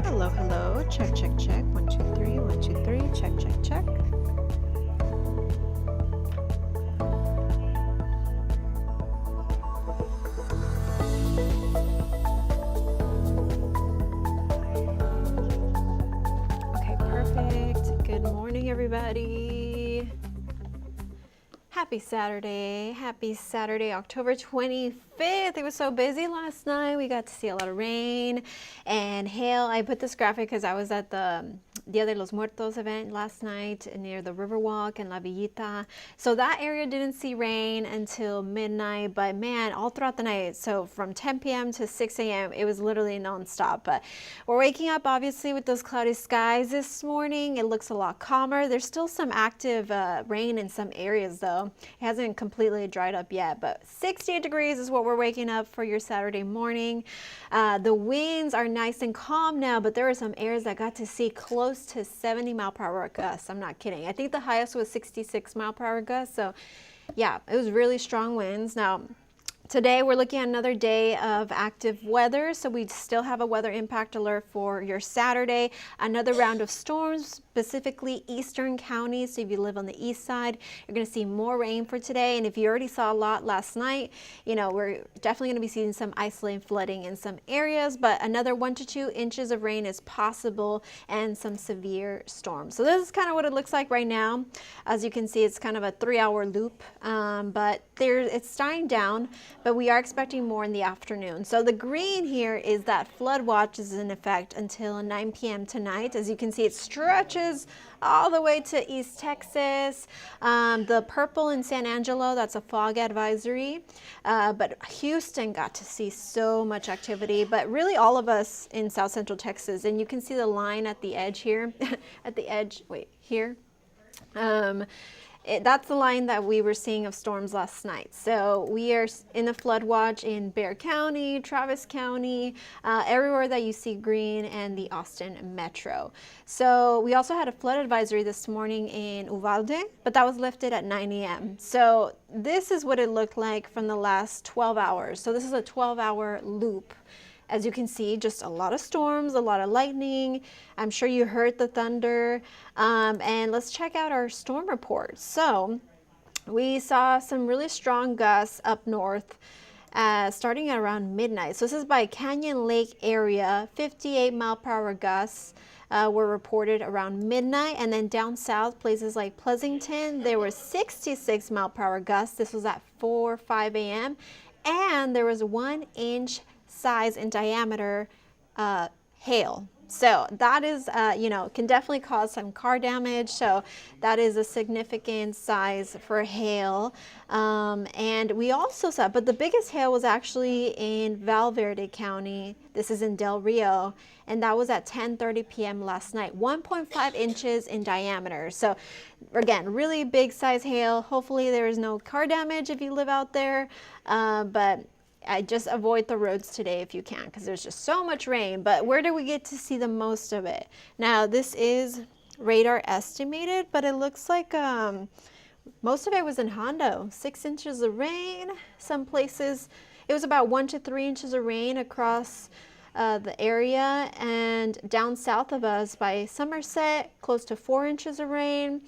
Hello, hello. Check, check, check. 1, 2, 3. 1, 2, 3. Check, check, check. Okay, perfect. Good morning, everybody. Happy Saturday. Happy Saturday, October 25th. It was so busy last night. We got to see a lot of rain and hail. I put this graphic because I was at the Dia de los Muertos event last night near the Riverwalk and La Villita. So that area didn't see rain until midnight, but man, all throughout the night. So from 10 p.m. to 6 a.m., it was literally nonstop. But we're waking up obviously with those cloudy skies this morning. It looks a lot calmer. There's still some active rain in some areas though. It hasn't completely dried up yet, but 68 degrees is what we're waking up for your Saturday morning. The winds are nice and calm now, but there are some areas that got to see close to 70 mile per hour gusts. I'm not kidding. I think the highest was 66 mile per hour gusts. So yeah, it was really strong winds. Now, today we're looking at another day of active weather, so we still have a weather impact alert for your Saturday. Another round of storms, specifically eastern counties. So if you live on the east side, you're going to see more rain for today. And if you already saw a lot last night, you know, we're definitely going to be seeing some isolated flooding in some areas, but another 1 to 2 inches of rain is possible and some severe storms. So this is kind of what it looks like right now. As you can see, it's kind of a 3-hour loop, but it's dying down, but we are expecting more in the afternoon. So the green here is that flood watch is in effect until 9 p.m. tonight. As you can see, it stretches all the way to East Texas. The purple in San Angelo, that's a fog advisory. But Houston got to see so much activity, but really all of us in South Central Texas. And you can see the line at the edge here, at the edge, wait, here. That's the line that we were seeing of storms last night. So we are in a flood watch in Bexar County, Travis County, everywhere that you see green, and the Austin Metro. So we also had a flood advisory this morning in Uvalde, but that was lifted at 9 a.m. So this is what it looked like from the last 12 hours. So this is a 12-hour loop. As you can see, just a lot of storms, a lot of lightning. I'm sure you heard the thunder. And let's check out our storm report. So We saw some really strong gusts up north starting at around midnight. So this is by Canyon Lake area. 58-mile-per-hour gusts were reported around midnight. And then down south, places like Pleasanton, there were 66-mile-per-hour gusts. This was at 5 a.m. And there was 1-inch size in diameter hail. So that is, can definitely cause some car damage. So that is a significant size for hail. And we also saw, but the biggest hail was actually in Valverde County. This is in Del Rio. And that was at 10:30 p.m. last night. 1.5 inches in diameter. So again, really big size hail. Hopefully there is no car damage if you live out there. But I just avoid the roads today if you can, because there's just so much rain. But where do we get to see the most of it? Now, this is radar estimated, but it looks like most of it was in Hondo. 6 inches of rain. Some places, it was about 1 to 3 inches of rain across the area. And down south of us by Somerset, close to 4 inches of rain.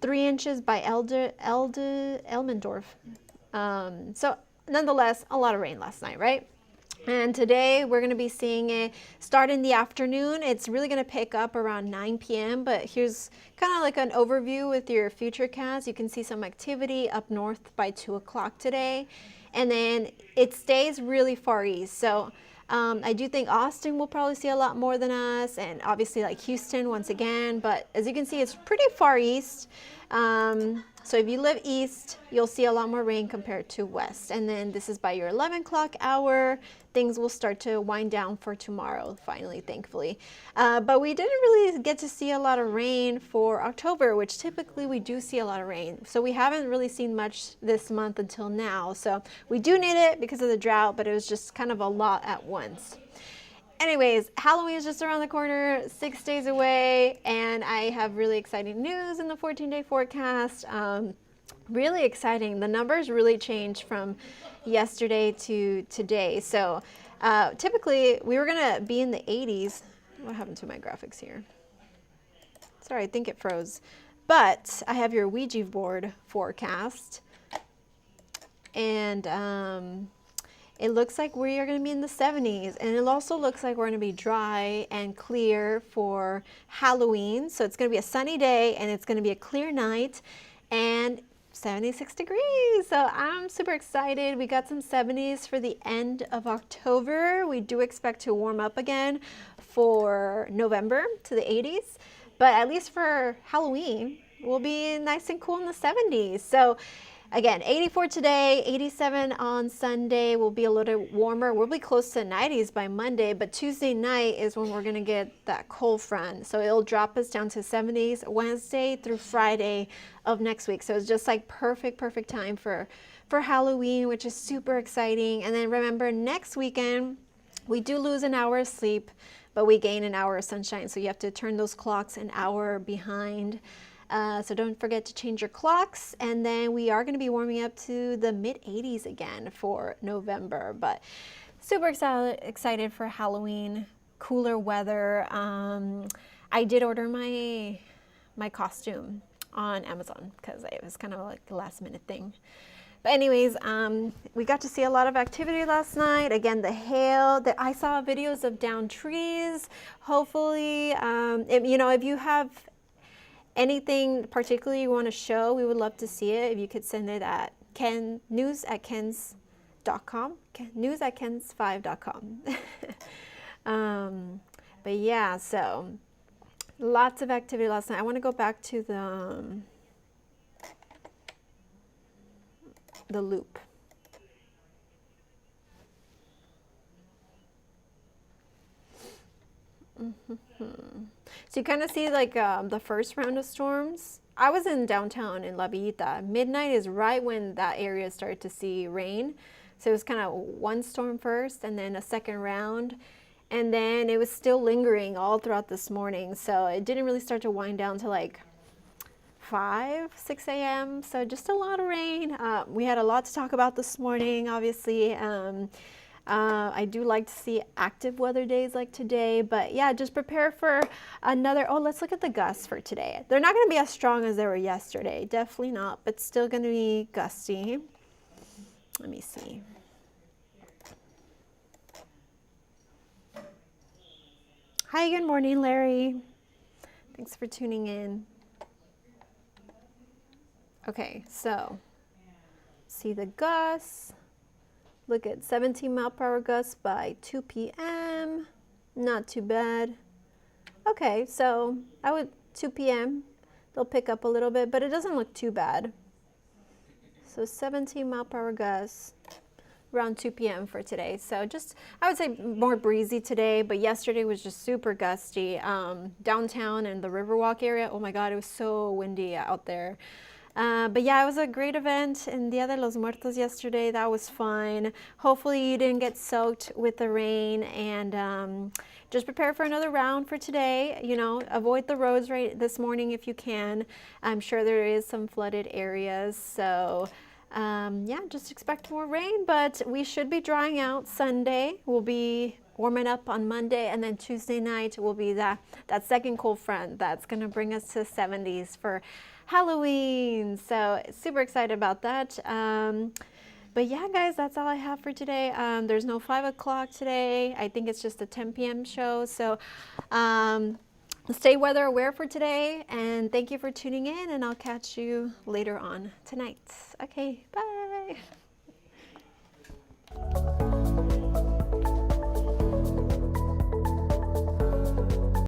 3 inches by Elmendorf. So nonetheless, a lot of rain last night, right? And today we're going to be seeing it start in the afternoon. It's really going to pick up around 9 p.m. But here's kind of like an overview with your futurecast. You can see some activity up north by 2 o'clock today. And then it stays really far east. So I do think Austin will probably see a lot more than us. And obviously like Houston once again. But as you can see, it's pretty far east. So if you live east, you'll see a lot more rain compared to west. And then this is by your 11 o'clock hour. Things will start to wind down for tomorrow, finally, thankfully. But we didn't really get to see a lot of rain for October, which typically we do see a lot of rain. So we haven't really seen much this month until now. So we do need it because of the drought, but it was just kind of a lot at once. Anyways, Halloween is just around the corner, 6 days away, and I have really exciting news in the 14-day forecast. Really exciting. The numbers really changed from yesterday to today. So typically we were going to be in the 80s. What happened to my graphics here? Sorry, I think it froze. But I have your Ouija board forecast. And it looks like we are going to be in the 70s, and it also looks like we're going to be dry and clear for Halloween. So it's going to be a sunny day, and it's going to be a clear night, and 76 degrees. So I'm super excited. We got some 70s for the end of October. We do expect to warm up again for November to the 80s, but at least for Halloween, we'll be nice and cool in the 70s. So again, 84 today, 87 on Sunday. Will be a little warmer. We'll be close to 90s by Monday, but Tuesday night is when we're going to get that cold front. So it'll drop us down to 70s Wednesday through Friday of next week. So it's just like perfect time for Halloween, which is super exciting. And then remember, next weekend, we do lose an hour of sleep, but we gain an hour of sunshine. So you have to turn those clocks an hour behind. So don't forget to change your clocks. And then we are going to be warming up to the mid 80s again for November. But super excited for Halloween, cooler weather. I did order my costume on Amazon because it was kind of like a last minute thing. But anyways, we got to see a lot of activity last night. Again, the hail. I saw videos of downed trees. Hopefully, if you have anything particularly you want to show, we would love to see it. If you could send it at news@kens.com, news@kens5.com. But yeah, so lots of activity last night. I want to go back to the loop. So you kind of see like the first round of storms. I was in downtown in La Villita. Midnight is right when that area started to see rain. So it was kind of one storm first and then a second round. And then it was still lingering all throughout this morning. So it didn't really start to wind down till like 6 a.m. So just a lot of rain. We had a lot to talk about this morning, obviously. I do like to see active weather days like today, but yeah, just prepare for another. Oh, let's look at the gusts for today. They're not going to be as strong as they were yesterday. Definitely not, but still going to be gusty. Let me see. Hi, good morning, Larry. Thanks for tuning in. Okay, so see the gusts. Look at 17 mile per hour gusts by 2 p.m. Not too bad. Okay, so 2 p.m. they'll pick up a little bit, but it doesn't look too bad. So 17 mile per hour gusts around 2 p.m. for today. So just, I would say more breezy today, but yesterday was just super gusty. Downtown and the Riverwalk area, oh my God, it was so windy out there. But yeah, it was a great event in Dia de los Muertos yesterday. That was fun. Hopefully you didn't get soaked with the rain, and just prepare for another round for today. You know, avoid the roads right this morning if you can. I'm sure there is some flooded areas. So yeah, just expect more rain, but we should be drying out Sunday. We'll be warming up on Monday, and then Tuesday night will be that second cold front that's going to bring us to 70s for Halloween. So super excited about that. But yeah, guys, that's all I have for today. There's no 5 o'clock today. I think it's just a 10 p.m. show. So stay weather aware for today, and thank you for tuning in, and I'll catch you later on tonight. Okay, bye.